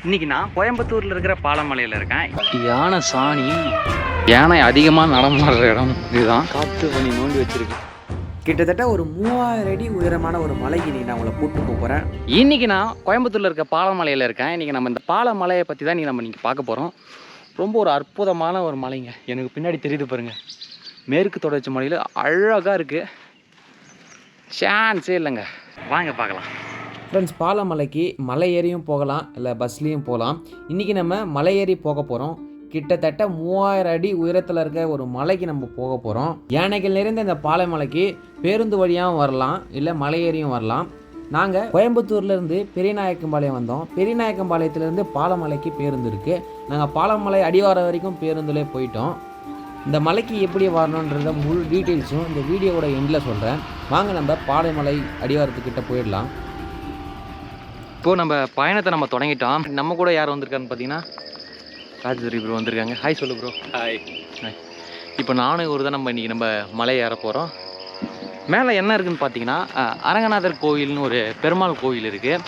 இன்னைக்கு நான் கோயம்புத்தூர்ல இருக்கிற பாலமலையில் இருக்கேன். யானை சாணி, யானை அதிகமாக நடமாடுற இடம் இதுதான். காற்று பண்ணி நோண்டி வச்சிருக்கு. கிட்டத்தட்ட ஒரு 3000 அடி உயரமான ஒரு மலைக்கு நான் உங்களை கூப்பிட்டு போகிறேன். இன்னைக்கு நான் கோயம்புத்தூர்ல இருக்க பாலமலையில் இருக்கேன். இன்னைக்கு நம்ம இந்த பாலமலையை பற்றி தான் நம்ம இன்னைக்கு பார்க்க போகிறோம். ரொம்ப ஒரு அற்புதமான ஒரு மலைங்க. எனக்கு பின்னாடி தெரியுது பாருங்க, மேற்கு தொடர்ச்சி மலையில் அழகாக இருக்குது. சான்ஸே இல்லைங்க. வாங்க பார்க்கலாம். ஃப்ரெண்ட்ஸ், பாலமலைக்கு மலை ஏறியும் போகலாம், இல்லை பஸ்லேயும் போகலாம். இன்றைக்கி நம்ம மலை ஏறி போக போகிறோம். கிட்டத்தட்ட 3000 அடி உயரத்தில் இருக்க ஒரு மலைக்கு நம்ம போக போகிறோம். யானைகள் நிறைந்த இந்த பாலமலைக்கு பேருந்து வழியாகவும் வரலாம், இல்லை மலை ஏறியும் வரலாம். நாங்கள் கோயம்புத்தூர்லேருந்து பெரியநாயக்கம்பாளையம் வந்தோம். பெரியநாயக்கம்பாளையத்துலேருந்து பாலமலைக்கு பேருந்து இருக்குது. நாங்கள் பாலமலை அடிவாரம் வரைக்கும் பேருந்துலேயே போயிட்டோம். இந்த மலைக்கு எப்படி வரணுன்றத முழு டீட்டெயில்ஸும் இந்த வீடியோவோட எண்டில் சொல்கிறேன். வாங்க நம்ம பாலமலை அடிவாரத்துக்கிட்ட போயிடலாம். இப்போது நம்ம பயணத்தை நம்ம தொடங்கிட்டோம். நம்ம கூட யார் வந்திருக்காருன்னு பார்த்தீங்கன்னா ராஜதுரி ப்ரோ வந்திருக்காங்க. ஹாய் சொல்லு ப்ரோ. ஹாய். இப்போ நானும் ஒரு தான் நம்ம இன்றைக்கி நம்ம மலை ஏற போகிறோம். மேலே என்ன இருக்குதுன்னு பார்த்தீங்கன்னா அரங்கநாதர் கோயில்னு ஒரு பெருமாள் கோயில் இருக்குது.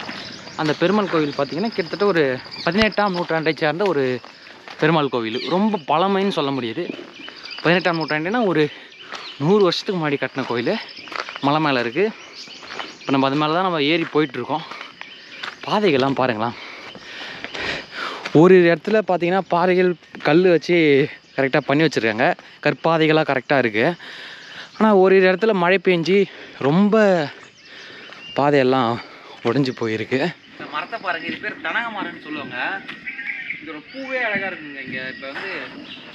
அந்த பெருமாள் கோயில் பார்த்திங்கன்னா கிட்டத்தட்ட ஒரு 18ஆம் நூற்றாண்டை சேர்ந்த ஒரு பெருமாள் கோவில். ரொம்ப பழமைன்னு சொல்ல முடியாது. 18ஆம் நூற்றாண்டுனா ஒரு 100 வருஷத்துக்கு முன்னாடி கட்டின கோயில் மலை மேலே இருக்குது. இப்போ நம்ம அது மேலே தான் நம்ம ஏறி போயிட்டுருக்கோம். பாதைகள்லாம் பாருங்களாம். ஒரு இடத்துல பார்த்தீங்கன்னா பாறைகள் கல் வச்சு கரெக்டாக பண்ணி வச்சுருக்காங்க. கற்பாதைகளாக கரெக்டாக இருக்குது. ஆனால் ஒரு இடத்துல மழை பெஞ்சி ரொம்ப பாதையெல்லாம் உடஞ்சி போயிருக்கு. இந்த மரத்தை பாருங்கள், இது பேர் தனக மரம்னு சொல்லுவாங்க. இதோட பூவே அழகாக இருக்குங்க. இங்கே இப்போ வந்து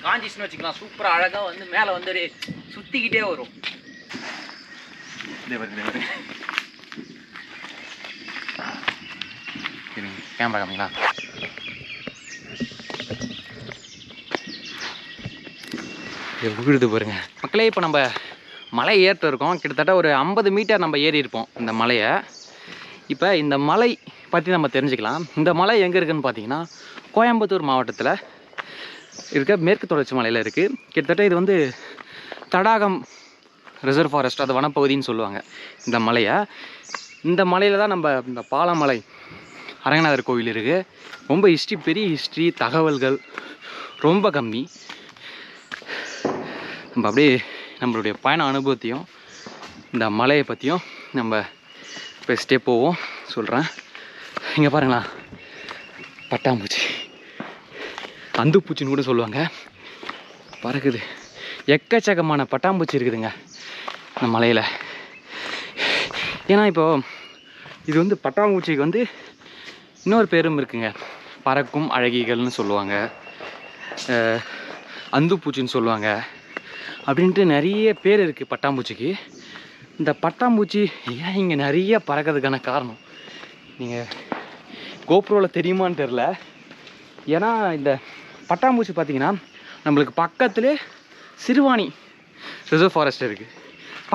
காஞ்சிச்சுன்னு வச்சுக்கலாம், சூப்பராக அழகாக வந்து மேலே வந்து சுற்றிக்கிட்டே வரும். கேமரா காமிங்களா? விழுது பாருங்க மக்களே. இப்போ நம்ம மலை ஏற்ற இருக்கோம். கிட்டத்தட்ட ஒரு 50 மீட்டர் நம்ம ஏறி இருப்போம் இந்த மலையை. இப்போ இந்த மலை பற்றி நம்ம தெரிஞ்சுக்கலாம். இந்த மலை எங்கே இருக்குதுன்னு பார்த்தீங்கன்னா கோயம்புத்தூர் மாவட்டத்தில் இருக்க மேற்கு தொடர்ச்சி மலையில் இருக்குது. கிட்டத்தட்ட இது வந்து தடாகம் ரிசர்வ் ஃபாரஸ்ட், அது வனப்பகுதின்னு சொல்லுவாங்க இந்த மலையை. இந்த மலையில் தான் நம்ம இந்த பாலமலை அரங்கநாதர் கோவில் இருக்குது. ரொம்ப ஹிஸ்ட்ரி, பெரிய ஹிஸ்ட்ரி, தகவல்கள் ரொம்ப கம்மி. நம்ம அப்படியே நம்மளுடைய பயண அனுபவத்தையும் இந்த மலையை பற்றியும் நம்ம பேசிட்டே போவோம். சொல்கிறேன். இங்கே பாருங்களா, பட்டாம்பூச்சி, அந்துப்பூச்சின்னு கூட சொல்லுவாங்க, பறக்குது. எக்கச்சக்கமான பட்டாம்பூச்சி இருக்குதுங்க இந்த மலையில். ஏன்னா இப்போது இது வந்து பட்டாம்பூச்சிக்கு வந்து இன்னொரு பேரும் இருக்குங்க. பறக்கும் அழகிகள்னு சொல்லுவாங்க, அந்துப்பூச்சின்னு சொல்லுவாங்க, அப்படின்ட்டு நிறைய பேர் இருக்குது பட்டாம்பூச்சிக்கு. இந்த பட்டாம்பூச்சி ஏன் இங்கே நிறைய பறக்கிறதுக்கான காரணம் நீங்கள் கோப்ரோவில் தெரியுமான்னு தெரில. ஏன்னா இந்த பட்டாம்பூச்சி பார்த்திங்கன்னா நம்மளுக்கு பக்கத்துலேயே சிறுவாணி ரிசர்வ் ஃபாரஸ்ட் இருக்குது,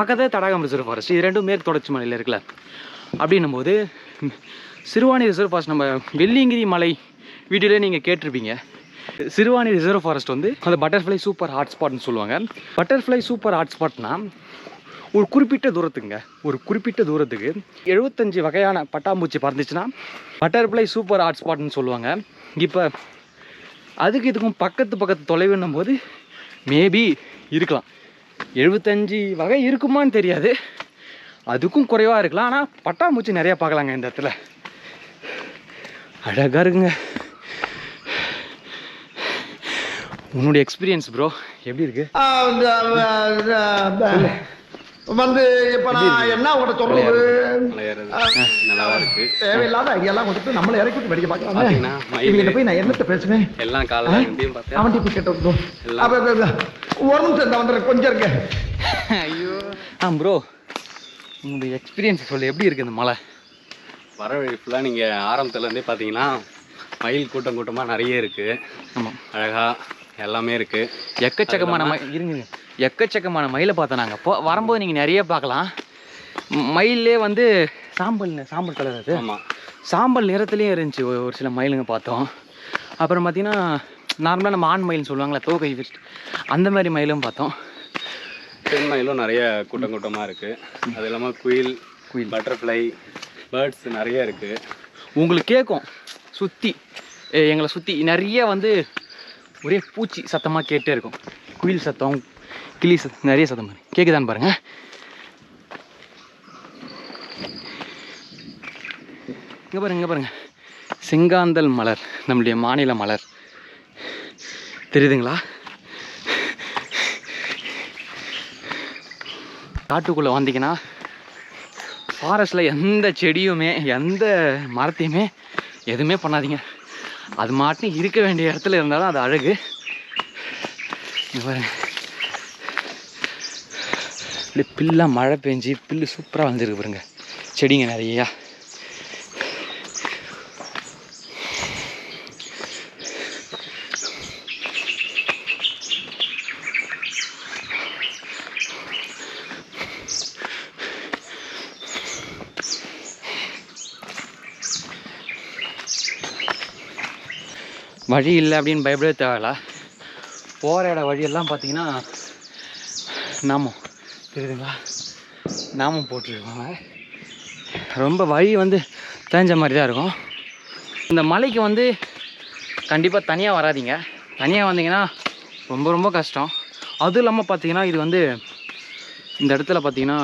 பக்கத்தில் தடாகம் ரிசர்வ் ஃபாரஸ்ட். இது ரெண்டும் மேற்கு தொடர்ச்சி மலையில் இருக்குல்ல. அப்படின்னும் போது சிறுவாணி ரிசர்வ் ஃபாரஸ்ட் நம்ம வெள்ளியங்கிரி மலை வீடியோலேயே நீங்கள் கேட்டிருப்பீங்க. சிறுவாணி ரிசர்வ் ஃபாரஸ்ட் வந்து அந்த பட்டர்ஃப்ளை சூப்பர் ஹாட்ஸ்பாட்னு சொல்லுவாங்க. பட்டர்ஃப்ளை சூப்பர் ஹாட்ஸ்பாட்னா ஒரு குறிப்பிட்ட தூரத்துக்கு 75 வகையான பட்டாம்பூச்சி பறந்துச்சுன்னா பட்டர்ஃப்ளை சூப்பர் ஹாட்ஸ்பாட்னு சொல்லுவாங்க. இப்போ அதுக்கு இதுக்கும் பக்கத்து தொலைவுன்னும் போது மேபி இருக்கலாம். 75 வகை இருக்குமான்னு தெரியாது, அதுக்கும் குறைவாக இருக்கலாம். ஆனால் பட்டாம்பூச்சி நிறையா பார்க்கலாங்க இந்த இடத்துல. அழகாக இருக்குங்க. உன்னுடைய எக்ஸ்பீரியன்ஸ் ப்ரோ எப்படி இருக்கு? வந்து இப்போ நான் என்ன உங்கள்கிட்ட சொல்றது, நல்லா இருக்கு. தேவையில்லாத ஐடியாலாம் கொடுத்து நம்மளை இறக்கி விட்டு படிக்க பார்க்கலாம். இவங்க போய் நான் என்னத்தை பேசுவேன், எல்லாம் காலையில் அவன் டிப்பி கேட்டு ஒரு நிமிஷம் வந்துடுறேன், கொஞ்சம் இருக்க. ஐயோ ப்ரோ, உங்களுடைய எக்ஸ்பீரியன்ஸ் சொல்லு, எப்படி இருக்குது இந்த மலை? வர வழி ஃபுல்லாக நீங்கள் ஆரம்பத்துலேருந்தே பார்த்தீங்கன்னா மயில் கூட்டமாக நிறைய இருக்குது. ஆமாம், அழகாக எல்லாமே இருக்குது. எக்கச்சக்கமான மயிலை பார்த்தோம் நாங்கள். வரும்போது நீங்கள் நிறைய பார்க்கலாம். மயிலே வந்து சாம்பல் கலர், அது ஆமாம், சாம்பல் நிறத்துலேயும் இருந்துச்சு. ஒரு சில மயிலுங்க பார்த்தோம். அப்புறம் பார்த்திங்கன்னா நார்மலாக நம்ம ஆண் மயில்னு சொல்லுவாங்களே, தோகை விரிச்சு, அந்த மாதிரி மயிலும் பார்த்தோம். பெண் மயிலும் நிறைய கூட்டமாக இருக்குது. அது இல்லாமல் குயில், பட்டர்ஃப்ளை, பேர்ட்ஸ் நிறைய இருக்குது. உங்களுக்கு கேட்கும் சுற்றி எங்களை சுற்றி நிறைய வந்து ஒரே பூச்சி சத்தமாக கேட்டே இருக்கும். குயில் சத்தம், கிளி சத்தம், நிறைய சத்தம் மாதிரி கேட்குதான்னு பாருங்கள். இங்கே பாருங்கள் செங்காந்தல் மலர், நம்மளுடைய மாநில மலர் தெரியுதுங்களா? காட்டுக்குள்ளே வந்தீங்கன்னா ஃபாரஸ்ட்டில் எந்த செடியுமே எந்த மரத்தையுமே எதுவுமே பண்ணாதீங்க. அது மாட்டும் இருக்க வேண்டிய இடத்துல இருந்தாலும் அது அழகு. பாருங்க, இப்படி பில்லாம் மழை பெஞ்சு பில்லு சூப்பராக வந்துருக்கு பாருங்க, செடிங்க நிறையா. வழி இல்லை அப்படின்னு பயப்படவே தேவையில்ல. போகிற இட வழியெல்லாம் பார்த்தீங்கன்னா நாமம் தெரியுதுங்களா, நாமம் போட்டுருக்காங்க. ரொம்ப வழி வந்து தெரிஞ்ச மாதிரி தான் இருக்கும். இந்த மலைக்கு வந்து கண்டிப்பாக தனியாக வராதிங்க. தனியாக வந்தீங்கன்னா ரொம்ப ரொம்ப கஷ்டம். அதுவும் இல்லாமல் பார்த்தீங்கன்னா இது வந்து இந்த இடத்துல பார்த்தீங்கன்னா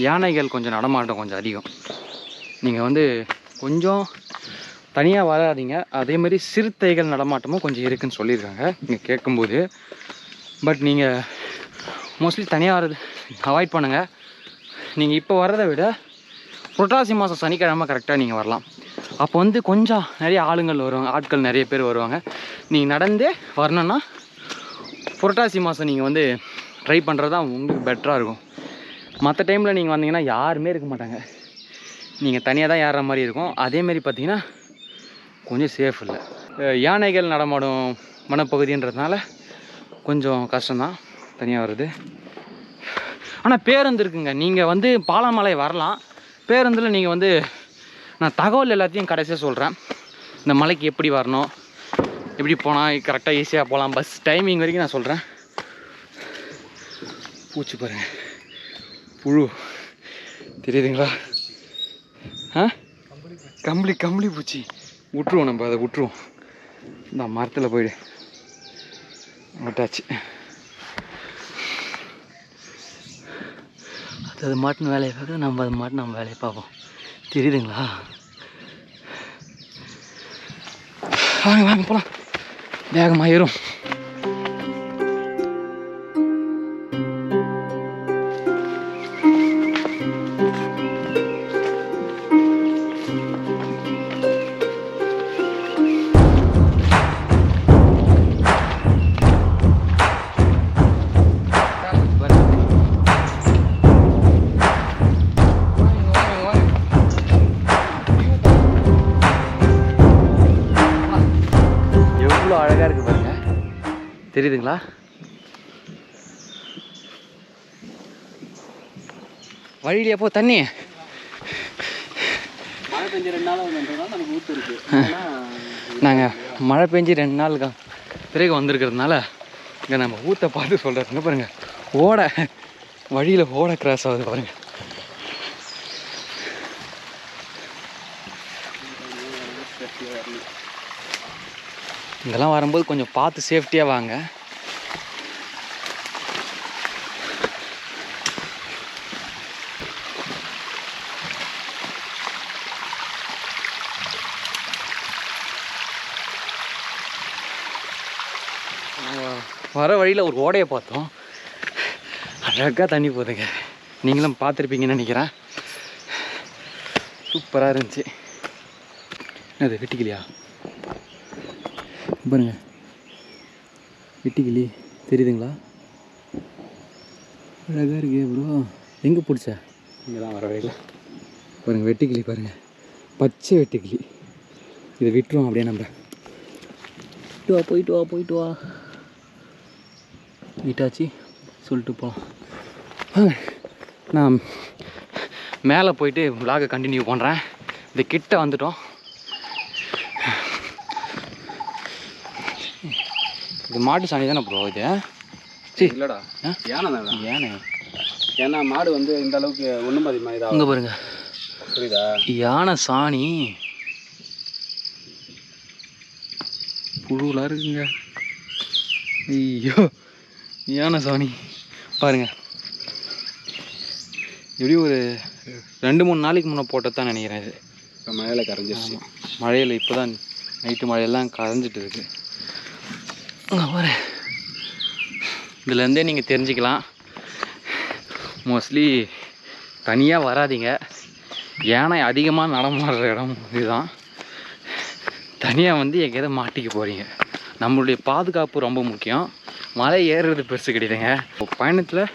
யானைகள் கொஞ்சம் நடமாட்டம் கொஞ்சம் அதிகம். நீங்கள் வந்து கொஞ்சம் தனியாக வராதிங்க. அதேமாதிரி சிறுத்தைகள் நடமாட்டமும் கொஞ்சம் இருக்குதுன்னு சொல்லியிருக்காங்க நீங்கள் கேட்கும்போது. பட் நீங்கள் மோஸ்ட்லி தனியாக வர்றது அவாய்ட் பண்ணுங்கள். நீங்கள் இப்போ வர்றதை விட புரட்டாசி மாதம் சனிக்கிழமை கரெக்டாக நீங்கள் வரலாம். அப்போ வந்து கொஞ்சம் நிறைய ஆட்கள் நிறைய பேர் வருவாங்க. நீங்கள் நடந்தே வரணுன்னா புரட்டாசி மாதம் நீங்கள் வந்து ட்ரை பண்ணுறது தான் உங்களுக்கு பெட்டராக இருக்கும். மற்ற டைமில் நீங்கள் வந்தீங்கன்னா யாருமே இருக்க மாட்டாங்க, நீங்கள் தனியாக தான் ஏறுற மாதிரி இருக்கும். அதேமாரி பார்த்தீங்கன்னா கொஞ்சம் சேஃப் இல்லை. யானைகள் நடமாடும் வனப்பகுதின்றதுனால கொஞ்சம் கஷ்டம்தான் தனியாக வருது. ஆனால் பேருந்து இருக்குங்க. நீங்கள் வந்து பாலமலை வரலாம். பேருந்தில் நீங்கள் வந்து நான் தகவல் எல்லாத்தையும் கடைசியாக சொல்கிறேன். இந்த மலைக்கு எப்படி வரணும், எப்படி போனால் கரெக்டாக ஈஸியாக போகலாம், பஸ் டைமிங் வரைக்கும் நான் சொல்கிறேன். பூச்சி பாருங்கள், புழு தெரியுதுங்களா? கம்பளி பூச்சி விட்டுருவோம். நம்ம அதை விட்டுருவோம். இந்த மரத்தில் போயிடு விட்டாச்சு. அது மாட்டுன்னு வேலையை பார்க்க நம்ம அது மாட்டு நம்ம வேலையை பார்ப்போம். தெரியுதுங்களா? வாங்க போகலாம், வேகமாக ஏறும். அழகா இருக்கு பாருங்க, தெரியுதுங்களா? வழியிலே போ தண்ணி. மழை பெஞ்சு 2 நாள் நமக்கு ஊற்று இருக்கு. நாங்கள் மழை பெஞ்சு 2 நாள் பிறகு வந்திருக்கிறதுனால இங்கே நம்ம ஊற்றை பார்த்து சொல்கிறதுங்க. பாருங்க, ஓடை வழியில் ஓடை கிராஸ் ஆகுது பாருங்க. இதெல்லாம் வரும்போது கொஞ்சம் பார்த்து சேஃப்டியாக வாங்க. வர வழியில் ஒரு ஓடையை பார்த்தோம், அழகாக தண்ணி போகுதுங்க. நீங்களும் பார்த்துருப்பீங்கன்னு நினைக்கிறேன். சூப்பராக இருந்துச்சு. அது வெட்டிக்கிளியா பாருங்க, வெட்டிக்கிளி தெரியுதுங்களா? அழகாக இருக்கே ப்ரோ. எங்கே பிடிச்ச? இங்கே தான் வர வழியில் பாருங்கள், வெட்டிக்கிளி பாருங்கள், பச்சை வெட்டுக்கிளி. இதை விட்டுருவோம் அப்படியே. நம்ம போயிட்டு வா வீட்டாச்சு சொல்லிட்டு போகலாம். நான் மேலே போயிட்டு விலாகை கண்டினியூ பண்ணுறேன். இந்த கிட்ட வந்துட்டோம். இது மாட்டு சாணி தானே ப்ரோ? இது சரி இல்லைடா, யானை தான். யானை? ஏன்னா மாடு வந்து இந்த அளவுக்கு ஒன்றும் அதிகமாக இதாக இங்கே பாருங்க, புரியுதா? யானை சாணி. புழுவெலாம் இருக்குங்க. ஐயோ யானை சாணி பாருங்க. எப்படியும் ஒரு 2-3 நாளைக்கு முன்னே போட்டதான் நினைக்கிறேன். இது இப்போ மழையில் கரைஞ்சிருச்சு. மழையில் இப்போ தான் நைட்டு மழையெல்லாம் கரைஞ்சிட்டு இருக்கு. பாரு, இதுலேருந்தே நீங்கள் தெரிஞ்சுக்கலாம். மோஸ்ட்லி தனியாக வராதீங்க. யானை அதிகமாக நடமாடுற இடம் இதுதான். தனியாக வந்து எங்கேயாவது மாட்டிக்க போகிறீங்க. நம்மளுடைய பாதுகாப்பு ரொம்ப முக்கியம். மலை ஏறுறது பெருசு கிடையாதுங்க. பயணத்தில்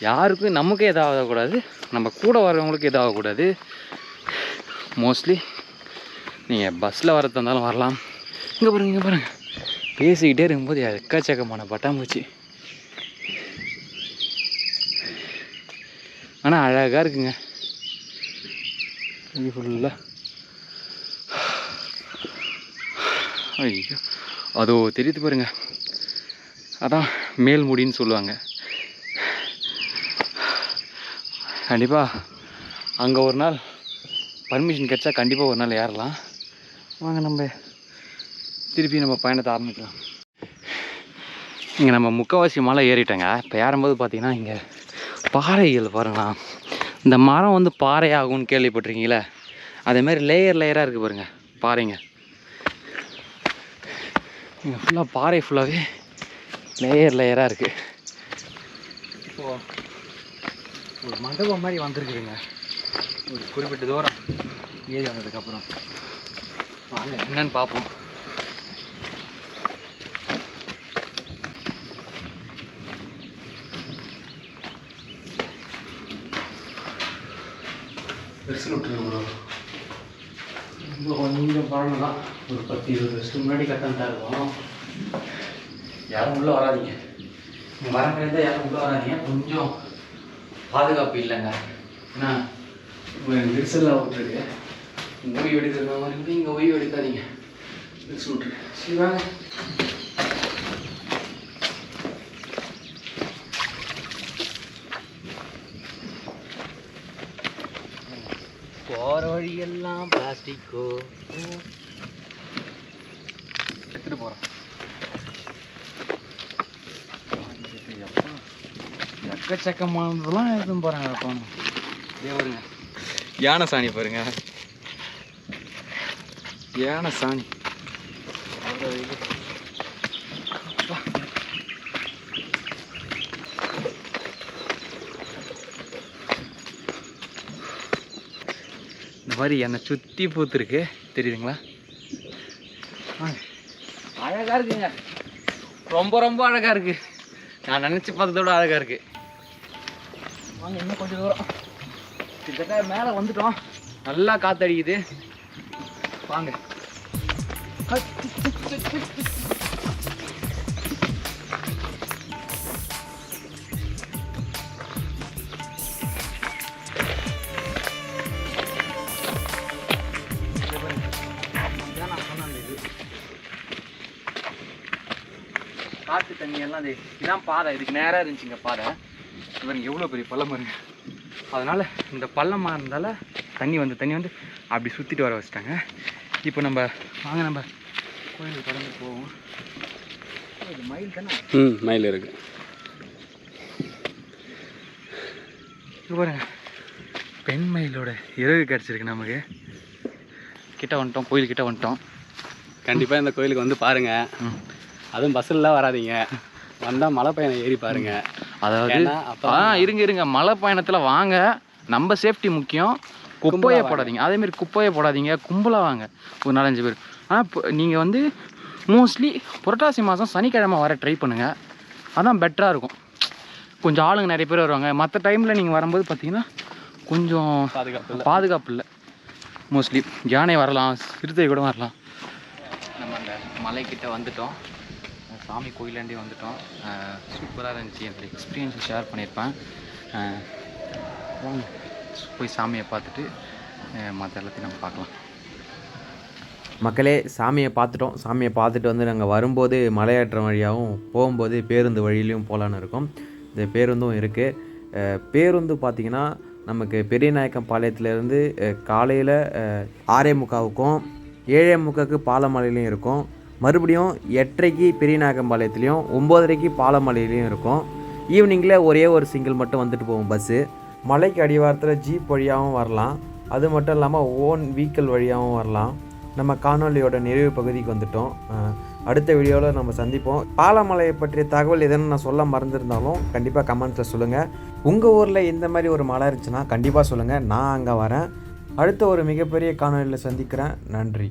யாருக்கும் நமக்கும் எதாவது ஆகக்கூடாது, நம்ம கூட வரவங்களுக்கு எதாவது ஆகக்கூடாது. மோஸ்ட்லி நீங்கள் பஸ்ஸில் வரது இருந்தாலும் வரலாம். இங்கே பாருங்கள் பேசிக்கிட்டே இருக்கும்போது எக்கச்சக்கமான பட்டாம்பூச்சி. ஆனால் அழகாக இருக்குங்க இது ஃபுல்லாக. ஐயோ அதோ தெரியுது பாருங்க, அதான் மேல்முடின்னு சொல்லுவாங்க. கண்டிப்பாக அங்கே ஒரு நாள் பர்மிஷன் கிடச்சா கண்டிப்பாக ஒரு நாள் ஏறலாம். வாங்க நம்ம திருப்பி நம்ம பயணத்தை ஆரம்பிக்கலாம். இங்கே நம்ம முக்கால்வாசி மலை ஏறிட்டோங்க. இப்போ ஏறும்போது பார்த்திங்கன்னா இங்கே பாறைகள் பாருங்களா. இந்த மரம் வந்து பாறை ஆகும்னு கேள்விப்பட்டிருக்கீங்களே, அதேமாதிரி லேயராக இருக்குது பாருங்கள் பாறைங்க. இங்கே ஃபுல்லாக பாறை ஃபுல்லாகவே லேயராக இருக்குது. இப்போது ஒரு மண்டபம் மாதிரி வந்துருக்குதுங்க. ஒரு குறிப்பிட்ட தூரம் ஏறி வந்ததுக்கப்புறம் வாங்க என்னன்னு பார்ப்போம். பெருசில் விட்டுருக்கு ப்ரோ. கொஞ்சம் பழம் தான், ஒரு 10-20 வருஷத்துக்கு முன்னாடி கட்டணத்தான் இருக்கும். யாரும் உள்ளே வராதிங்க. வர வேண்டியதான் யாரும் உள்ளே வராதிங்க. கொஞ்சம் பாதுகாப்பு இல்லைங்க. ஏன்னா விரிசலாக விட்டுருக்கு. ஓய்வு எடுக்கிற மாதிரி கூட இங்கே ஓய்வு எடுக்காதீங்க. விரிசல் விட்டுருக்கு. சரி வாங்க. போகிற வழியெல்லாம் பிளாஸ்டிக்கோ எடுத்துகிட்டு போகிறோம். எக்கச்சக்கமானதெல்லாம் எடுத்துன்னு போகிறாங்க. போகணும் பாருங்க, யானை சாணி பாருங்க, யானை சாணி. இந்த மாதிரி என்னை சுற்றி பூத்துருக்கு தெரியுதுங்களா. அழகாக இருக்குங்க, ரொம்ப ரொம்ப அழகாக இருக்குது. நான் நினச்சி பார்த்ததோட அழகாக இருக்குது. வாங்க இன்னும் கொஞ்சம் தூரம், கிட்டத்தட்ட மேலே வந்துட்டோம். நல்லா காற்றடிக்குது வாங்க. காற்று தண்ணி எல்லாம் இதான் பாதை. இதுக்கு நேராக இருந்துச்சுங்க பாதை. இவங்க எவ்வளோ பெரிய பள்ளம் பாருங்க. அதனால் இந்த பள்ளமாக இருந்தால தண்ணி வந்து அப்படி சுற்றிட்டு வர வச்சுட்டாங்க. இப்போ நம்ம வாங்க நம்ம கோயிலுக்கு கடந்து போவோம். இது மயில் தானே? மயில் இருக்கு. இது பாருங்க, பெண் மயிலோட இறகு கிடச்சிருக்கு நமக்கு. கிட்ட வந்துட்டோம், கோயில்கிட்ட வந்துட்டோம். கண்டிப்பாக இந்த கோயிலுக்கு வந்து பாருங்கள். அதுவும் பஸ்ஸில்லாம் வராதிங்க, வந்தால் மலை பயணம் ஏறி பாருங்க. அதாவது இருங்க மலை பயணத்தில் வாங்க, நம்ம சேஃப்டி முக்கியம். குப்பையை போடாதீங்க, அதேமாரி குப்பையை போடாதீங்க, கும்பலாக வாங்க ஒரு 4-5 பேர். ஆனால் இப்போ நீங்கள் வந்து மோஸ்ட்லி புரட்டாசி மாதம் சனிக்கிழமை வர ட்ரை பண்ணுங்கள், அதான் பெட்டராக இருக்கும். கொஞ்சம் ஆளுங்க நிறைய பேர் வருவாங்க. மற்ற டைமில் நீங்கள் வரும்போது பார்த்தீங்கன்னா கொஞ்சம் பாதுகாப்பு இல்லை. மோஸ்ட்லி யானை வரலாம், சிறுத்தை கூட வரலாம். நம்ம அந்த மலைக்கிட்ட வந்துட்டோம், சாமி கோயிலாண்டி வந்துட்டோம். சூப்பராக இருந்துச்சு. என்னோடய எக்ஸ்பீரியன்ஸை ஷேர் பண்ணியிருப்பேன். வாங்க போய் சாமியை பார்த்துட்டு மற்ற எல்லாத்தையும் நம்ம பார்க்கலாம். மக்களே, சாமியை பார்த்துட்டோம். சாமியை பார்த்துட்டு வந்து நாங்கள் வரும்போது மலையேற்றம் வழியாகவும் போகும்போது பேருந்து வழியிலையும் போகலான்னு இருக்கோம். இந்த பேருந்தும் இருக்குது. பேருந்து பார்த்திங்கன்னா நமக்கு பெரியநாயக்கம் பாளையத்துலேருந்து காலையில் 6:45க்கும் 7:45க்கு பாலமலையிலையும் இருக்கும். மறுபடியும் 8:30க்கு பெரியநாயக்கம்பாளையத்துலேயும் 9:30க்கு பாலமலையிலையும் இருக்கும். ஈவினிங்கில் ஒரே ஒரு சிங்கிள் மட்டும் வந்துட்டு போகும் பஸ்ஸு. மலைக்கு அடிவாரத்தில் ஜீப் வழியாகவும் வரலாம், அது மட்டும் இல்லாமல் ஓன் வீக்கல் வழியாகவும் வரலாம். நம்ம காணொலியோட நிறைவு பகுதிக்கு வந்துட்டோம். அடுத்த வீடியோவில் நம்ம சந்திப்போம். பாலமலையை பற்றிய தகவல் எதுன்னு நான் சொல்ல மறந்துருந்தாலும் கண்டிப்பாக கமெண்ட்ஸில் சொல்லுங்கள். உங்கள் ஊரில் இந்த மாதிரி ஒரு மலை இருந்துச்சுன்னா கண்டிப்பாக சொல்லுங்கள், நான் அங்கே வரேன். அடுத்த ஒரு மிகப்பெரிய காணொலியில் சந்திக்கிறேன். நன்றி.